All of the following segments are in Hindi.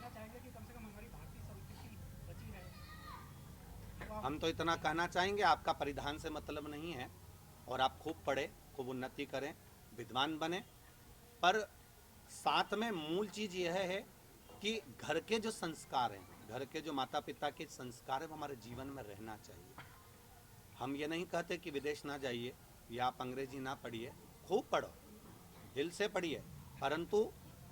कहना चाहेंगे कि कम से कम हमारी भारतीय संस्कृति बची रहे? हम तो इतना कहना चाहेंगे, आपका परिधान से मतलब नहीं है और आप खूब पढ़े, खूब उन्नति करें, विद्वान बने, पर साथ में मूल चीज़ यह है कि घर के जो संस्कार हैं, घर के जो माता पिता के संस्कार हैं, वो हमारे जीवन में रहना चाहिए। हम ये नहीं कहते कि विदेश ना जाइए या आप अंग्रेजी ना पढ़िए, खूब पढ़ो, दिल से पढ़िए, परंतु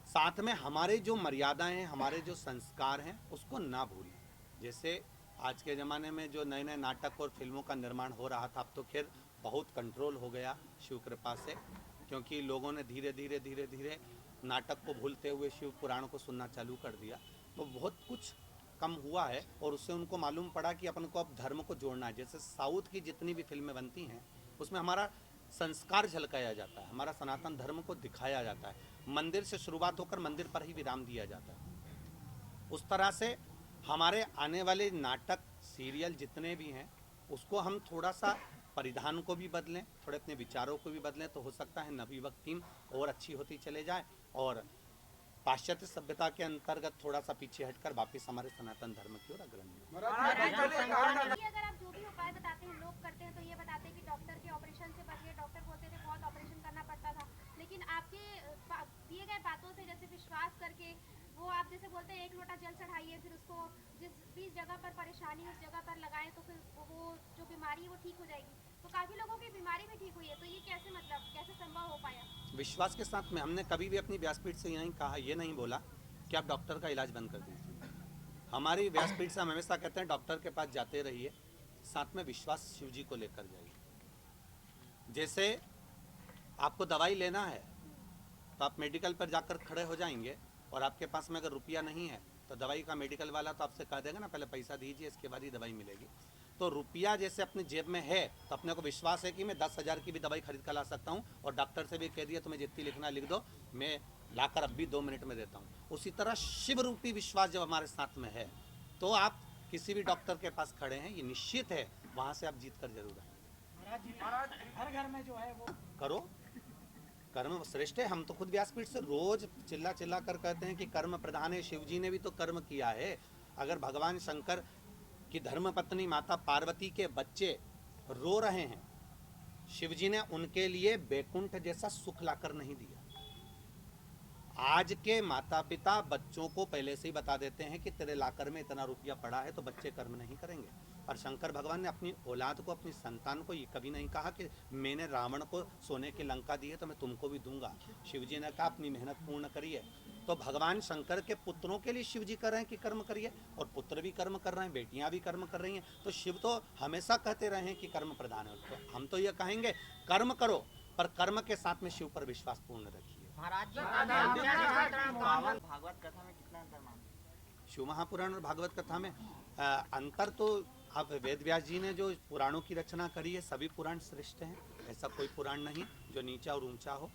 साथ में हमारे जो मर्यादाएं हैं, हमारे जो संस्कार हैं, उसको ना भूलें। जैसे आज के ज़माने में जो नए नए नाटक और फिल्मों का निर्माण हो रहा था, अब तो खैर बहुत कंट्रोल हो गया शिव कृपा से, क्योंकि लोगों ने धीरे धीरे धीरे धीरे नाटक को भूलते हुए शिव पुराण को सुनना चालू कर दिया, तो बहुत कुछ कम हुआ है और उससे उनको मालूम पड़ा कि अपन को अब धर्म को जोड़ना है। जैसे साउथ की जितनी भी फिल्में बनती हैं उसमें हमारा संस्कार झलकाया जाता है, हमारा सनातन धर्म को दिखाया जाता है, मंदिर से शुरुआत होकर मंदिर पर ही विराम दिया जाता है। उस तरह से हमारे आने वाले नाटक सीरियल जितने भी हैं उसको हम थोड़ा सा परिधान को भी बदलें, थोड़े अपने विचारों को भी बदलें, तो हो सकता है नवयुवक टीम और अच्छी होती चले जाए और पाश्चात्य सभ्यता के अंतर्गत थोड़ा सा पीछे हटकर वापस हमारे सनातन धर्म की ओर अग्रणी हो। अगर आप जो भी उपाय बताते हैं लोग करते हैं तो ये बताते हैं कि डॉक्टर के ऑपरेशन से बचिए, डॉक्टर बोलते थे बहुत ऑपरेशन करना पड़ता था, लेकिन आपके दिए गए बातों से जैसे विश्वास करके वो आप जैसे बोलते हैं एक लोटा जल चढ़ाइए, फिर उसको जिस जगह पर परेशानी उस जगह पर लगाएं तो फिर वो जो बीमारी है वो ठीक हो जाएगी, तो काफी लोगों की बीमारी भी ठीक हुई है, तो ये कैसे मतलब कैसे संभव हो पाया? विश्वास के साथ में हमने कभी भी अपनी व्यासपीठ से यही कहा, ये नहीं बोला कि आप डॉक्टर का इलाज बंद कर दीजिए। हमारी व्यासपीठ से हम हमेशा कहते हैं डॉक्टर के पास जाते रहिए, साथ में विश्वास शिव जी को लेकर जाइए। जैसे आपको दवाई लेना है तो आप मेडिकल पर जाकर खड़े हो जाएंगे और आपके पास में अगर रुपया नहीं है तो दवाई का मेडिकल वाला तो आपसे कह देगा ना पहले पैसा दीजिए इसके बाद ही दवाई मिलेगी। तो रुपया जैसे अपनी जेब में है तो अपने को विश्वास है कि मैं 10,000 की भी दवाई खरीद कर ला सकता हूँ और डॉक्टर से भी कह दिया तुम्हें जितनी लिखना लिख दो, मैं लाकर अब भी 2 मिनट में देता हूँ। उसी तरह शिव रूपी विश्वास जब हमारे साथ में है तो आप किसी भी डॉक्टर के पास खड़े हैं, ये निश्चित है वहाँ से आप जीत कर जरूर आएंगे। महाराज जी हर घर में जो है वो करो, कर्म श्रेष्ठ है। हम तो खुद व्यासपीठ से रोज चिल्ला चिल्ला कर कहते हैं कि कर्म प्रधान है, शिव जी ने भी तो कर्म किया है। अगर भगवान शंकर की धर्मपत्नी माता पार्वती के बच्चे रो रहे हैं, शिव जी ने उनके लिए बैकुंठ जैसा सुख लाकर नहीं दिया। आज के माता पिता बच्चों को पहले से ही बता देते हैं कि तेरे लाकर में इतना रुपया पड़ा है, तो बच्चे कर्म नहीं करेंगे। पर शंकर भगवान ने अपनी औलाद को, अपनी संतान को ये कभी नहीं कहा कि मैंने रावण को सोने की लंका दी है तो मैं तुमको भी दूंगा। शिव जी ने कहा अपनी मेहनत पूर्ण करिए। तो भगवान शंकर के पुत्रों के लिए शिव जी कर रहे हैं कि कर्म करिए, और पुत्र भी कर्म कर रहे हैं, बेटियां भी कर्म कर रही हैं। तो शिव तो हमेशा कहते रहे हैं कि कर्म प्रधान है। तो हम तो ये कहेंगे कर्म करो, पर कर्म के साथ में शिव पर विश्वास पूर्ण रखिए। महाराज जी भागवत कथा में कितना अंतर मानते हैं? शिव महापुराण और भागवत कथा में अंतर तो आप वेद व्यास जी ने जो पुराणों की रचना करी है सभी पुराण श्रेष्ठ हैं, ऐसा कोई पुराण नहीं जो नीचा और ऊंचा हो।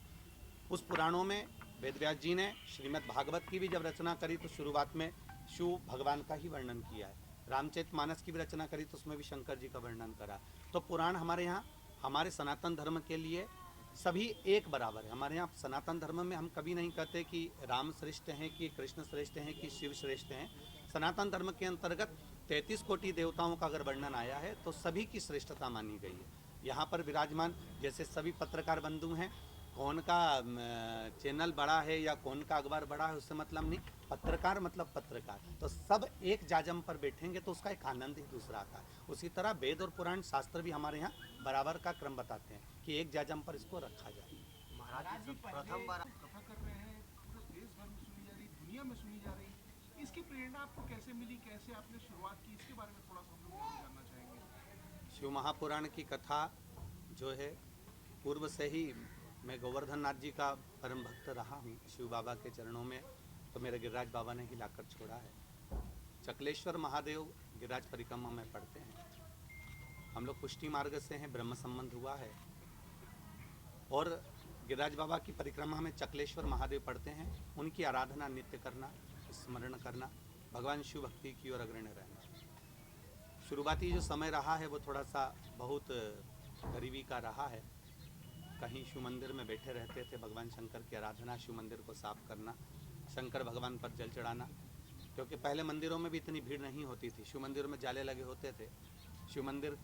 उस पुराणों में वेद व्यास जी ने श्रीमद् भागवत की भी जब रचना करी तो शुरुआत में शिव भगवान का ही वर्णन किया है। रामचरितमानस की भी रचना करी तो उसमें भी शंकर जी का वर्णन करा। तो पुराण हमारे यहाँ, हमारे सनातन धर्म के लिए सभी एक बराबर है। हमारे यहाँ सनातन धर्म में हम कभी नहीं कहते कि राम श्रेष्ठ हैं, कि कृष्ण श्रेष्ठ हैं, कि शिव श्रेष्ठ हैं। सनातन धर्म के अंतर्गत 33 कोटि देवताओं का अगर वर्णन आया है तो सभी की श्रेष्ठता मानी गई है। यहाँ पर विराजमान जैसे सभी पत्रकार बंधु हैं, कौन का चैनल बड़ा है या कौन का अखबार बड़ा है उससे मतलब नहीं, पत्रकार मतलब पत्रकार। तो सब एक जाजम पर बैठेंगे तो उसका एक आनंद ही दूसरा आता है। उसी तरह वेद और पुराण शास्त्र भी हमारे यहाँ बराबर का क्रम बताते हैं कि एक जाजम पर इसको रखा जाए। महाराज जी प्रथम बार कथा कर रहे हैं, पूरे देश भर में सुनी जा रही, दुनिया में सुनी जा रही, इसकी प्रेरणा आपको कैसे मिली, कैसे आपने शुरुआत की, इसके बारे में थोड़ा सा हम लोग जानना चाहेंगे। शिव महापुराण की कथा जो है पूर्व से ही, मैं गोवर्धन नाथ जी का परम भक्त रहा हूँ शिव बाबा के चरणों में, तो मेरे गिरिराज बाबा ने ही लाकर छोड़ा है। चकलेश्वर महादेव गिरिराज परिक्रमा में पढ़ते हैं, हम लोग पुष्टि मार्ग से हैं, ब्रह्म संबंध हुआ है, और गिरिराज बाबा की परिक्रमा में चकलेश्वर महादेव पढ़ते हैं। उनकी आराधना नित्य करना, स्मरण करना, भगवान शिव भक्ति की ओर अग्रणी रहना। शुरुआती जो समय रहा है वो थोड़ा सा बहुत गरीबी का रहा है। कहीं शिव मंदिर में बैठे रहते थे, भगवान शंकर की आराधना, शिव मंदिर को साफ करना, शंकर भगवान पर जल चढ़ाना। क्योंकि पहले मंदिरों में भी इतनी भीड़ नहीं होती थी, शिव मंदिरों में जाले लगे होते थे, शिव मंदिर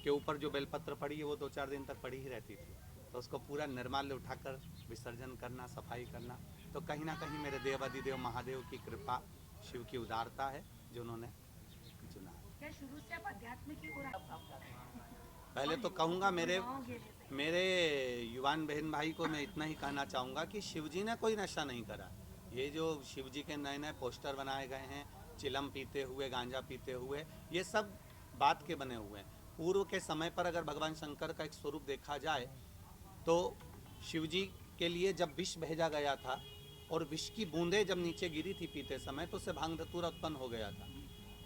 के ऊपर जो बेलपत्र पड़ी है वो 2-4 दिन तक पड़ी ही रहती थी, तो उसको पूरा निर्माल्य उठाकर विसर्जन करना, सफाई करना, तो कहीं ना कहीं मेरे देवाधिदेव महादेव की कृपा, शिव की उदारता है जो उन्होंने चुना है। क्या शुरू से आप अध्यात्म की ओर पहले तो कहूँगा मेरे युवान बहन भाई को मैं इतना ही कहना चाहूँगा कि शिवजी ने कोई नशा नहीं करा। ये जो शिवजी के नए नए पोस्टर बनाए गए हैं, चिलम पीते हुए, गांजा पीते हुए, ये सब बात के बने हुए हैं। पूर्व के समय पर अगर भगवान शंकर का एक स्वरूप देखा जाए तो शिवजी के लिए जब विष भेजा गया था और विष की बूंदें जब नीचे गिरी थी पीते समय, तो उससे भांग धतूरा उत्पन्न हो गया था।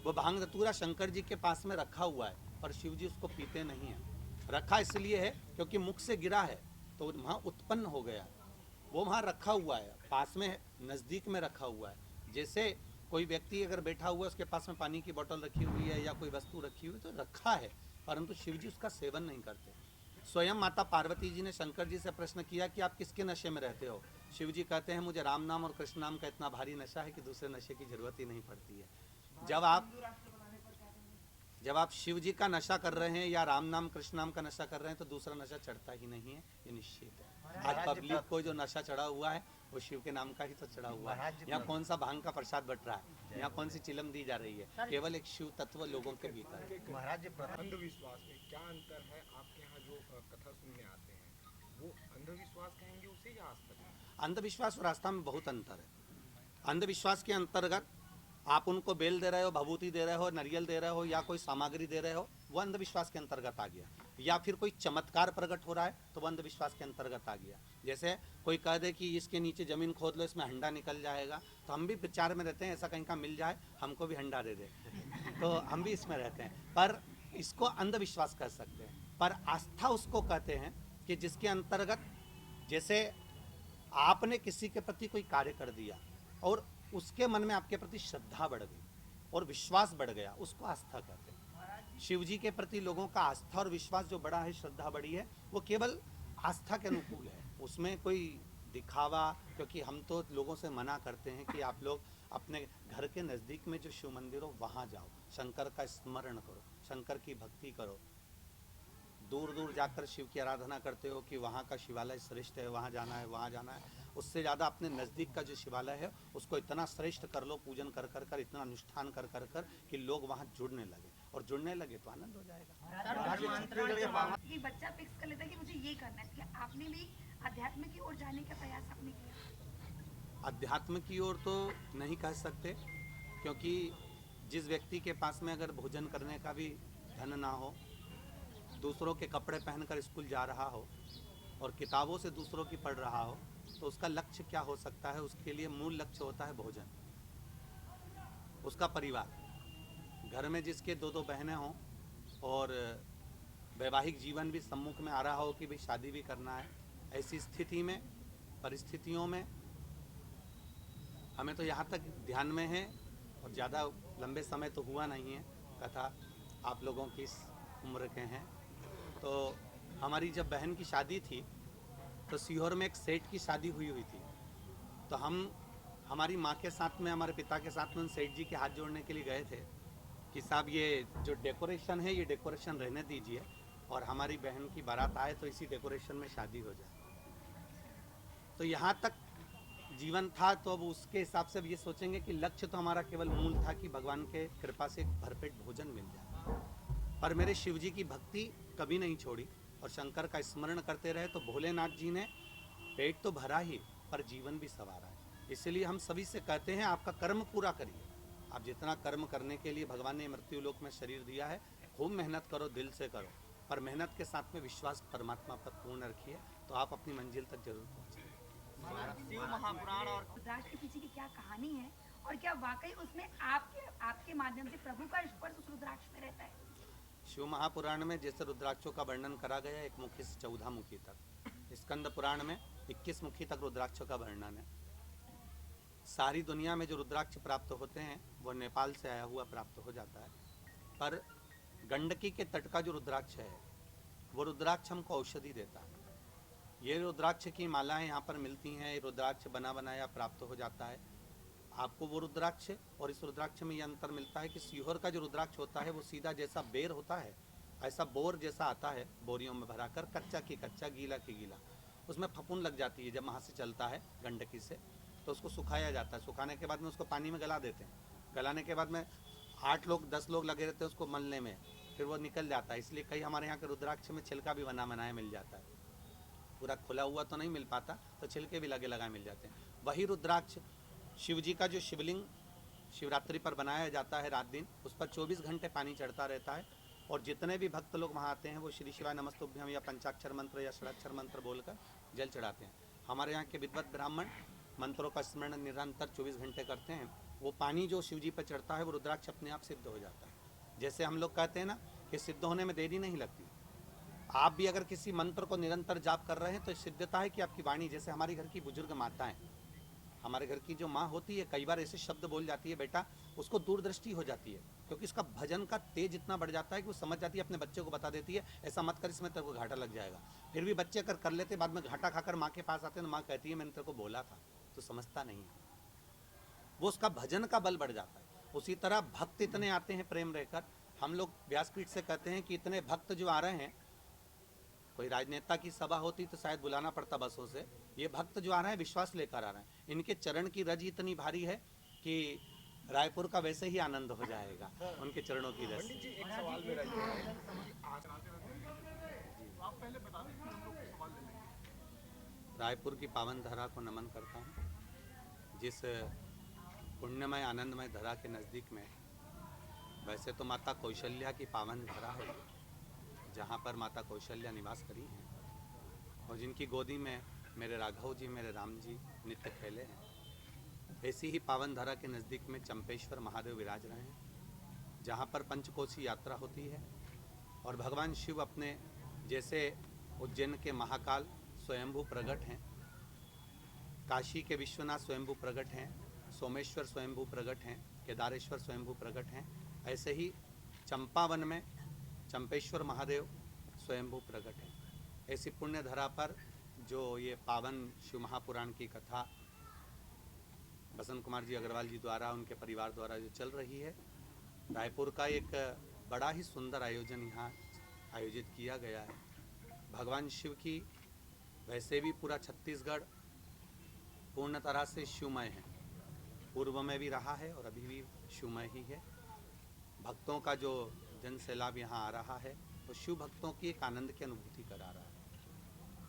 वो भांग धतूरा शंकर जी के पास में रखा हुआ है, पर शिव जी उसको पीते नहीं हैं। रखा इसलिए है क्योंकि मुख से गिरा है तो वहाँ उत्पन्न हो गया, वो वहाँ रखा हुआ है, पास में नज़दीक में रखा हुआ है। जैसे कोई व्यक्ति अगर बैठा हुआ है, उसके पास में पानी की बोतल रखी हुई है या कोई वस्तु रखी हुई है, तो रखा है, परंतु शिव जी उसका सेवन नहीं करते। स्वयं माता पार्वती जी ने शंकर जी से प्रश्न किया कि आप किसके नशे में रहते हो? शिव जी कहते हैं मुझे राम नाम और कृष्ण नाम का इतना भारी नशा है कि दूसरे नशे की जरूरत ही नहीं पड़ती है। जब आप शिव जी का नशा कर रहे हैं या राम नाम कृष्ण नाम का नशा कर रहे हैं तो दूसरा नशा चढ़ता ही नहीं है, ये निश्चित है। आज पब्लिक को जो नशा चढ़ा हुआ है वो शिव के नाम का ही तो चढ़ा हुआ है। यहाँ कौन सा भांग का प्रसाद बट रहा है, यहाँ कौन सी चिलम दी जा रही है, केवल एक शिव तत्व लोगों के भीतर है। महाराज जी अंधविश्वास में क्या अंतर है? आपके यहाँ जो कथा सुनने आते हैं वो अंधविश्वास कहेंगे उसे या आस्था? अंधविश्वास और आस्था में बहुत अंतर है। अंधविश्वास के अंतर्गत आप उनको बेल दे रहे हो, भभूति दे रहे हो, नारियल दे रहे हो या कोई सामग्री दे रहे हो, वो अंधविश्वास के अंतर्गत आ गया। या फिर कोई चमत्कार प्रकट हो रहा है तो वो अंधविश्वास के अंतर्गत आ गया। जैसे कोई कह दे कि इसके नीचे ज़मीन खोद लो, इसमें हंडा निकल जाएगा, तो हम भी विचार में रहते हैं ऐसा कहीं का मिल जाए, हमको भी हंडा दे दे, तो हम भी इसमें रहते हैं। पर इसको अंधविश्वास कह सकते हैं। पर आस्था उसको कहते हैं कि जिसके अंतर्गत जैसे आपने किसी के प्रति कोई कार्य कर दिया और उसके मन में आपके प्रति श्रद्धा बढ़ गई और विश्वास बढ़ गया, उसको आस्था कहते हैं। शिव जी के प्रति लोगों का आस्था और विश्वास जो बढ़ा है, श्रद्धा बढ़ी है, वो केवल आस्था के अनुकूल है, उसमें कोई दिखावा, क्योंकि हम तो लोगों से मना करते हैं कि आप लोग अपने घर के नज़दीक में जो शिव मंदिर हो वहाँ जाओ, शंकर का स्मरण करो, शंकर की भक्ति करो। दूर दूर जाकर शिव की आराधना करते हो कि वहाँ का शिवालय श्रेष्ठ है, वहाँ जाना है, वहाँ जाना है। उससे ज़्यादा अपने नज़दीक का जो शिवालय है उसको इतना श्रेष्ठ कर लो, पूजन कर कर कर, इतना अनुष्ठान कर कर कर कि लोग वहाँ जुड़ने लगे, और जुड़ने लगे तो आनंद हो जाएगा। कि बच्चा फिक्स कर लेता है कि मुझे ये करना है, कि आपने भी अध्यात्म की ओर जाने का प्रयास आपने किया? अध्यात्म की ओर तो नहीं कह सकते, क्योंकि जिस व्यक्ति के पास में अगर भोजन करने का भी धन ना हो, दूसरों के कपड़े पहनकर स्कूल जा रहा हो और किताबों से दूसरों की पढ़ रहा हो, तो उसका लक्ष्य क्या हो सकता है? उसके लिए मूल लक्ष्य होता है भोजन, उसका परिवार। घर में जिसके 2-2 बहनें हों और वैवाहिक जीवन भी सम्मुख में आ रहा हो कि भाई शादी भी करना है, ऐसी स्थिति में, परिस्थितियों में हमें तो यहाँ तक ध्यान में है, और ज़्यादा लंबे समय तो हुआ नहीं है कथा, आप लोगों की इस उम्र के हैं। तो हमारी जब बहन की शादी थी तो सीहोर में एक सेठ की शादी हुई थी, तो हम हमारी माँ के साथ में, हमारे पिता के साथ में सेठ जी के हाथ जोड़ने के लिए गए थे कि साहब ये जो डेकोरेशन है ये डेकोरेशन रहने दीजिए और हमारी बहन की बारात आए तो इसी डेकोरेशन में शादी हो जाए। तो यहाँ तक जीवन था, तो अब उसके हिसाब से अब ये सोचेंगे कि लक्ष्य तो हमारा केवल मूल था कि भगवान के कृपा से भरपेट भोजन मिल जाए। पर मेरे शिव जी की भक्ति कभी नहीं छोड़ी और शंकर का स्मरण करते रहे, तो भोलेनाथ जी ने पेट तो भरा ही पर जीवन भी संवारा है। इसलिए हम सभी से कहते हैं आपका कर्म पूरा करिए। आप जितना कर्म करने के लिए भगवान ने मृत्यु लोक में शरीर दिया है, खूब मेहनत करो, दिल से करो, पर मेहनत के साथ में विश्वास परमात्मा पर पूर्ण रखिए, तो आप अपनी मंजिल तक जरूर पहुँचेंगे। शिव महापुराण और रुद्राक्ष के पीछे की क्या कहानी है, और क्या वाकई उसमें आपके माध्यम से प्रभु का स्पर्श उस रुद्राक्ष में रहता है? शिव महापुराण में जैसे रुद्राक्षों का वर्णन करा गया 1 मुखी से 14 मुखी तक, स्कंद पुराण में 21 मुखी तक रुद्राक्षों का वर्णन है। सारी दुनिया में जो रुद्राक्ष प्राप्त होते हैं वो नेपाल से आया हुआ प्राप्त हो जाता है, पर गंडकी के तट का जो रुद्राक्ष है वो रुद्राक्ष हमको औषधि देता है। ये रुद्राक्ष की मालाएं यहाँ पर मिलती हैं, रुद्राक्ष बना बनाया प्राप्त हो जाता है। आपको वो रुद्राक्ष और इस रुद्राक्ष में ये अंतर मिलता है कि सीहोर का जो रुद्राक्ष होता है वो सीधा जैसा बेर होता है, ऐसा बोर जैसा आता है, बोरियों में भरा कर, कच्चा की कच्चा, गीला की गीला। उसमें फफूंद लग जाती है जब वहाँ से चलता है गंडकी से, तो उसको सुखाया जाता है। सुखाने के बाद में उसको पानी में गला देते हैं। गलाने के बाद में 8 लोग 10 लोग लगे रहते हैं उसको मलने में, फिर वो निकल जाता है। इसलिए कई हमारे यहाँ के रुद्राक्ष में छिलका भी बना बनाया मिल जाता है। पूरा खुला हुआ तो नहीं मिल पाता, तो छिलके भी लगे लगाए मिल जाते हैं। वही रुद्राक्ष शिव जी का जो शिवलिंग शिवरात्रि पर बनाया जाता है रात दिन, उस पर 24 घंटे पानी चढ़ता रहता है। और जितने भी भक्त लोग वहाँ आते हैं वो श्री शिवाय नमस्तुभ्यम या पंचाक्षर मंत्र या षडाक्षर मंत्र बोलकर जल चढ़ाते हैं। हमारे यहाँ के विद्वत ब्राह्मण मंत्रों का स्मरण निरंतर 24 घंटे करते हैं। वो पानी जो शिव जी पर चढ़ता है वो रुद्राक्ष अपने आप सिद्ध हो जाता है। जैसे हम लोग कहते हैं ना कि सिद्ध होने में देरी नहीं लगती। आप भी अगर किसी मंत्र को निरंतर जाप कर रहे हैं तो सिद्धता है कि आपकी वाणी, जैसे हमारी घर की बुजुर्ग माताएं, हमारे घर की जो माँ होती है कई बार ऐसे शब्द बोल जाती है बेटा, उसको दूरदृष्टि हो जाती है, क्योंकि उसका भजन का तेज इतना बढ़ जाता है कि वो समझ जाती है, अपने बच्चे को बता देती है ऐसा मत कर, इसमें तेरे को घाटा लग जाएगा। फिर भी बच्चे कर लेते, बाद में घाटा खाकर माँ के पास आते हैं, माँ कहती है मैंने तेरे को बोला था, तो समझता नहीं है। वो उसका भजन का बल बढ़ जाता है। उसी तरह भक्त इतने आते हैं प्रेम रहकर, हम लोग व्यासपीठ से कहते हैं कि इतने भक्त जो आ रहे हैं, कोई राजनेता की सभा होती तो शायद बुलाना पड़ता बसों से, ये भक्त जो आ रहे हैं विश्वास लेकर आ रहे हैं। इनके चरण की रज इतनी भारी है कि रायपुर का वैसे ही आनंद हो जाएगा उनके चरणों की रज। पंडित जी एक सवाल मेरा ये है कि आज तो आप पहले बता दें कि हम लोग सवाल ले लेंगे। रायपुर की पावन धरा को नमन करता हूँ, जिस पुण्यमय आनंदमय धरा के नज़दीक में वैसे तो माता कौशल्या की पावन धरा है, जहाँ पर माता कौशल्या निवास करी हैं और जिनकी गोदी में मेरे राघव जी, मेरे राम जी नित्य खेले हैं। ऐसी ही पावन धरा के नज़दीक में चंपेश्वर महादेव विराज रहे हैं, जहाँ पर पंचकोशी यात्रा होती है और भगवान शिव अपने जैसे उज्जैन के महाकाल स्वयंभू प्रकट हैं, काशी के विश्वनाथ स्वयंभू प्रकट हैं, सोमेश्वर स्वयंभू प्रकट हैं, केदारेश्वर स्वयंभू प्रकट हैं, ऐसे ही चंपावन में चंपेश्वर महादेव स्वयंभू प्रकट हैं। ऐसी पुण्य धरा पर जो ये पावन शिव महापुराण की कथा बसंत कुमार जी अग्रवाल जी द्वारा, उनके परिवार द्वारा जो चल रही है, रायपुर का एक बड़ा ही सुंदर आयोजन यहाँ आयोजित किया गया है। भगवान शिव की वैसे भी पूरा छत्तीसगढ़ पूर्ण तरह से शिवमय है, पूर्व में भी रहा है और अभी भी शिवमय ही है। भक्तों का जो जन सैलाब यहाँ आ रहा है वो शिव भक्तों की एक आनंद की अनुभूति करा रहा है।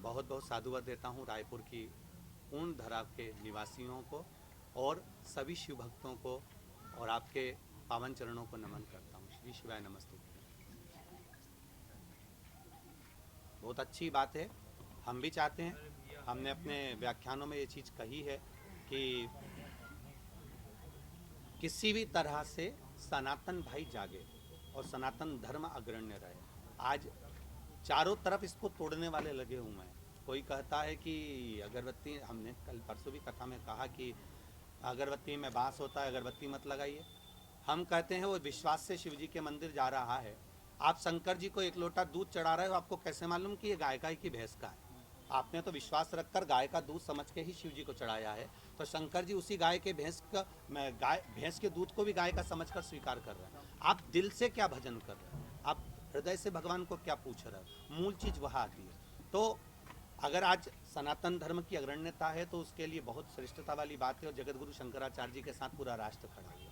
बहुत बहुत साधुवाद देता हूँ रायपुर की पूर्ण धरा के निवासियों को और सभी शिव भक्तों को, और आपके पावन चरणों को नमन करता हूँ। श्री शिवाय नमस्ते। बहुत अच्छी बात है। हम भी चाहते हैं, हमने अपने व्याख्यानों में ये चीज़ कही है कि किसी भी तरह से सनातन भाई जागे और सनातन धर्म अग्रण्य रहे। आज चारों तरफ इसको तोड़ने वाले लगे हुए हैं। कोई कहता है कि अगरबत्ती, हमने कल परसों भी कथा में कहा कि अगरबत्ती में बांस होता है, अगरबत्ती मत लगाइए। हम कहते हैं वो विश्वास से शिव जी के मंदिर जा रहा है। आप शंकर जी को 1 लोटा दूध चढ़ा रहे हो, आपको कैसे मालूम कि ये गाय का है कि भैंस का है? आपने तो विश्वास रखकर गाय का दूध समझ के ही शिव जी को चढ़ाया है, तो शंकर जी उसी गाय के भैंस के दूध को भी गाय का समझकर स्वीकार कर रहे हैं। आप दिल से क्या भजन कर रहे हैं, आप हृदय से भगवान को क्या पूछ रहे हो, मूल चीज़ वह आती है। तो अगर आज सनातन धर्म की अग्रण्यता है तो उसके लिए बहुत श्रेष्ठता वाली बात है, और जगतगुरु शंकराचार्य जी के साथ पूरा राष्ट्र खड़ा हुआ।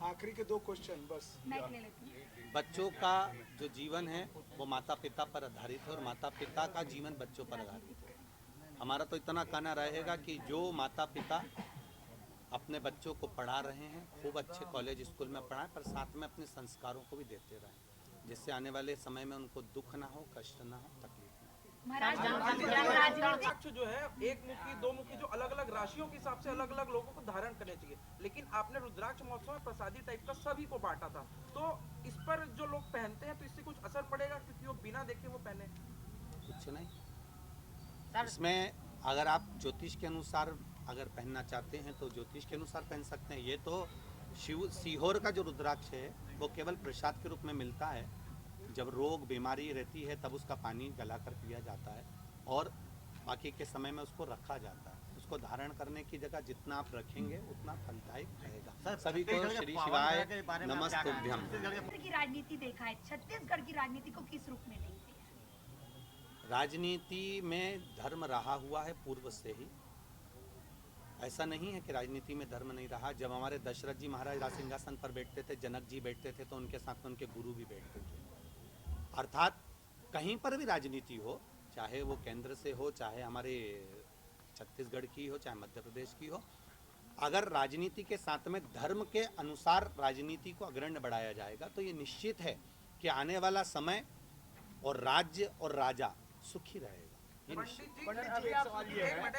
आखिरी के 2 क्वेश्चन बस। मैं ले लेती हूँ। बच्चों का जो जीवन है वो माता पिता पर आधारित है और माता पिता का जीवन बच्चों पर आधारित है। हमारा तो इतना कहना रहेगा कि जो माता पिता अपने बच्चों को पढ़ा रहे हैं, खूब अच्छे कॉलेज स्कूल में पढ़ाएं, पर साथ में अपने संस्कारों को भी देते रहें, जिससे आने वाले समय में उनको दुख ना हो, कष्ट ना हो, तकलीफ ना हो। रुद्राक्ष जो है 1 मुखी 2 मुखी जो अलग अलग राशियों के हिसाब से अलग अलग लोगों को धारण करने चाहिए, लेकिन आपने रुद्राक्ष महोत्सव में प्रसादी टाइप का सभी को बांटा था, तो इस पर जो लोग पहनते हैं तो इससे कुछ असर पड़ेगा, क्योंकि वो बिना देखे वो पहने? कुछ नहीं। इसमें अगर आप ज्योतिष के अनुसार अगर पहनना चाहते हैं तो ज्योतिष के अनुसार पहन सकते हैं। ये तो सीहोर का जो रुद्राक्ष है वो केवल प्रसाद के रूप में मिलता है। जब रोग बीमारी रहती है तब उसका पानी गला कर पिया जाता है और बाकी के समय में उसको रखा जाता है। उसको धारण करने की जगह जितना आप रखेंगे उतना फलदायक रहेगा। सर, सभी को छत्तीसगढ़ के श्री पावन शिवाय ग्रह के बारे में आप क्या नमस्तुभ्यम। कहेंगे? छत्तीसगढ़ के छत्तीसगढ़ की राजनीति देखा है, छत्तीसगढ़ की राजनीति को किस रूप में देखते हैं? राजनीति में धर्म रहा हुआ है पूर्व से ही। ऐसा नहीं है कि राजनीति में धर्म नहीं रहा। जब हमारे दशरथ जी महाराज राज सिंहासन पर बैठते थे, जनक जी बैठते थे, तो उनके साथ में उनके गुरु भी बैठते थे। अर्थात कहीं पर भी राजनीति हो, चाहे वो केंद्र से हो, चाहे हमारे छत्तीसगढ़ की हो, चाहे मध्य प्रदेश की हो, अगर राजनीति के साथ में धर्म के अनुसार राजनीति को अग्रण्य बढ़ाया जाएगा तो ये निश्चित है कि आने वाला समय और राज्य और राजा सुखी रहेगा। ये निश्चित। पंडित जी, एक मिनट